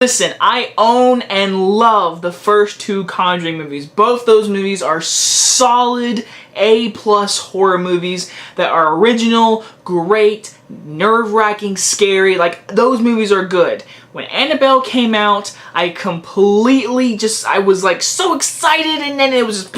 Listen, I own and love the first two Conjuring movies. Both those movies are solid A+ horror movies that are original, great, nerve-wracking, scary. Like, those movies are good. When Annabelle came out, I was like so excited, and then it was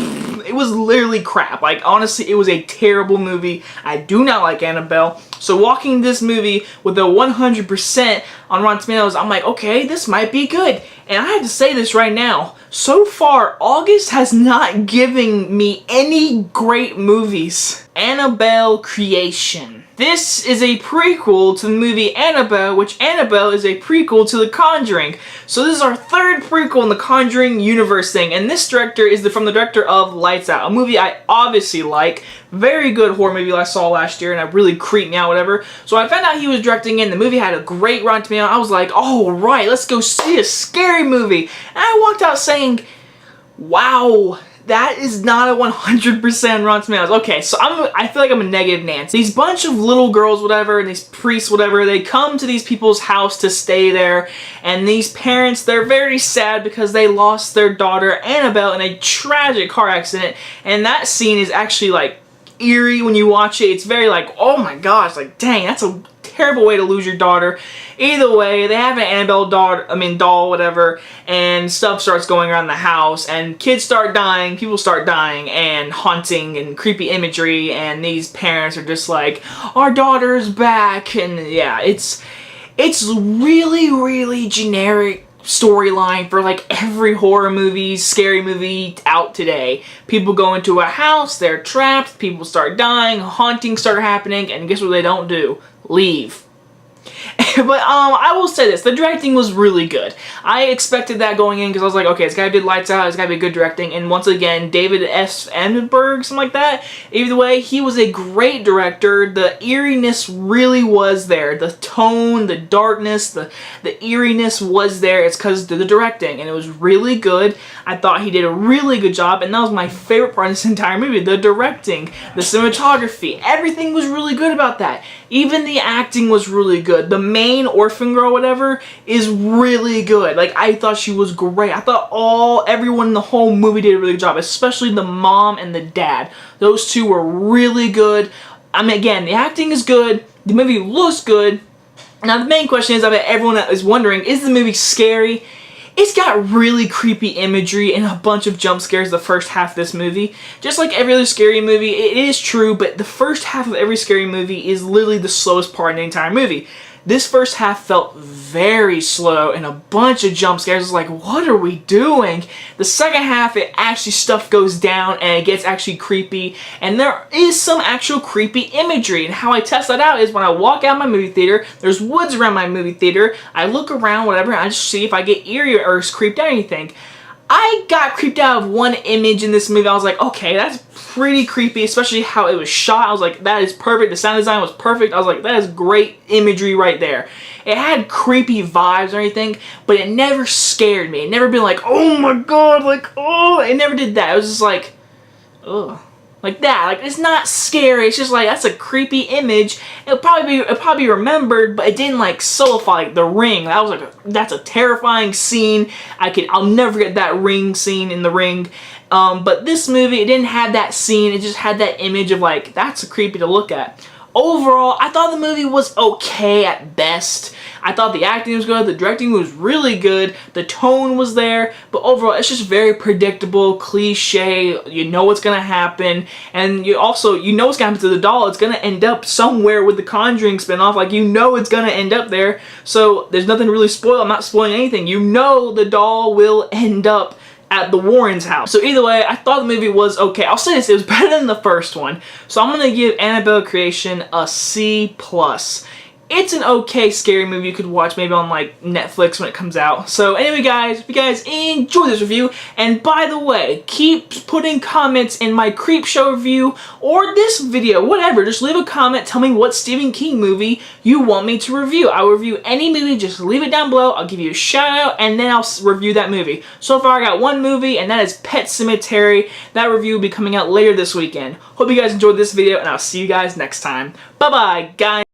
literally crap. Like, honestly, it was a terrible movie. I do not like Annabelle. So walking this movie with a 100% on Rotten Tomatoes, I'm like, okay, this might be good. And I have to say this right now. So far, August has not given me any great movies. Annabelle Creation. This is a prequel to the movie Annabelle, which Annabelle is a prequel to The Conjuring. So this is our third prequel in the Conjuring Universe thing, and this director is from the director of Lights Out, a movie I obviously like. Very good horror movie I saw last year, and it really creeped me out, whatever. So I found out he was directing it, and the movie had a great Rotten Tomatoes. I was like, oh right, let's go see a scary movie. And I walked out saying, wow, that is not a 100% Rotten Tomatoes. Okay, so I feel like I'm a negative Nancy. These bunch of little girls, whatever, and these priests, whatever, they come to these people's house to stay there, and these parents, they're very sad because they lost their daughter, Annabelle, in a tragic car accident, and that scene is actually, like, eerie when you watch it. It's very like, oh my gosh, like, dang, that's a terrible way to lose your daughter. Either way, they have an Annabelle doll, whatever, and stuff starts going around the house, and kids start dying, people start dying, and haunting, and creepy imagery, and these parents are just like, our daughter's back, and yeah, it's really, really generic storyline for like every horror movie, scary movie out today. People go into a house, they're trapped, people start dying, hauntings start happening, and guess what they don't do? Leave. But I will say this, the directing was really good. I expected that going in because I was like, okay, it's gotta be Lights Out, it's gotta be good directing, and once again, David S. Enberg, something like that. Either way, he was a great director. The eeriness really was there. The tone, the darkness, the eeriness was there. It's because of the directing, and it was really good. I thought he did a really good job, and that was my favorite part of this entire movie, the directing, the cinematography. Everything was really good about that. Even the acting was really good. The main orphan girl, whatever, is really good. Like, I thought she was great. I thought everyone in the whole movie did a really good job, especially the mom and the dad. Those two were really good. I mean, again, the acting is good. The movie looks good. Now, the main question is, I bet everyone is wondering, is the movie scary? It's got really creepy imagery and a bunch of jump scares the first half of this movie. Just like every other scary movie, it is true, but the first half of every scary movie is literally the slowest part in the entire movie. This first half felt very slow and a bunch of jump scares. It's like, what are we doing? The second half, stuff goes down and it gets actually creepy, and there is some actual creepy imagery. And how I test that out is when I walk out of my movie theater, there's woods around my movie theater, I look around, whatever, and I just see if I get eerie or creeped out or anything. I got creeped out of one image in this movie. I was like, okay, that's pretty creepy, especially how it was shot. I was like, that is perfect. The sound design was perfect. I was like, that is great imagery right there. It had creepy vibes or anything, but it never scared me. It never been like, oh my god, like, oh, it never did that. It was just like, ugh. Like that. Like, it's not scary. It's just like, that's a creepy image. It'll probably be remembered, but it didn't like solidify. Like The Ring. That was like that's a terrifying scene. I'll never forget that Ring scene in The Ring. But this movie, it didn't have that scene. It just had that image of like, that's creepy to look at. Overall, I thought the movie was okay at best. I thought the acting was good, the directing was really good, the tone was there, but overall it's just very predictable, cliche, you know what's gonna happen, and you know what's gonna happen to the doll. It's gonna end up somewhere with the Conjuring spinoff, like you know it's gonna end up there, so there's nothing to really spoil. I'm not spoiling anything. You know the doll will end up at the Warrens' house. So either way, I thought the movie was okay. I'll say this, it was better than the first one. So I'm gonna give Annabelle Creation a C+. It's an okay scary movie you could watch maybe on like Netflix when it comes out. So anyway guys, if you guys enjoyed this review, and by the way, keep putting comments in my Creepshow review or this video, whatever. Just leave a comment, tell me what Stephen King movie you want me to review. I will review any movie, just leave it down below. I'll give you a shout out and then I'll review that movie. So far I got one movie, and that is Pet Sematary. That review will be coming out later this weekend. Hope you guys enjoyed this video, and I'll see you guys next time. Bye bye guys.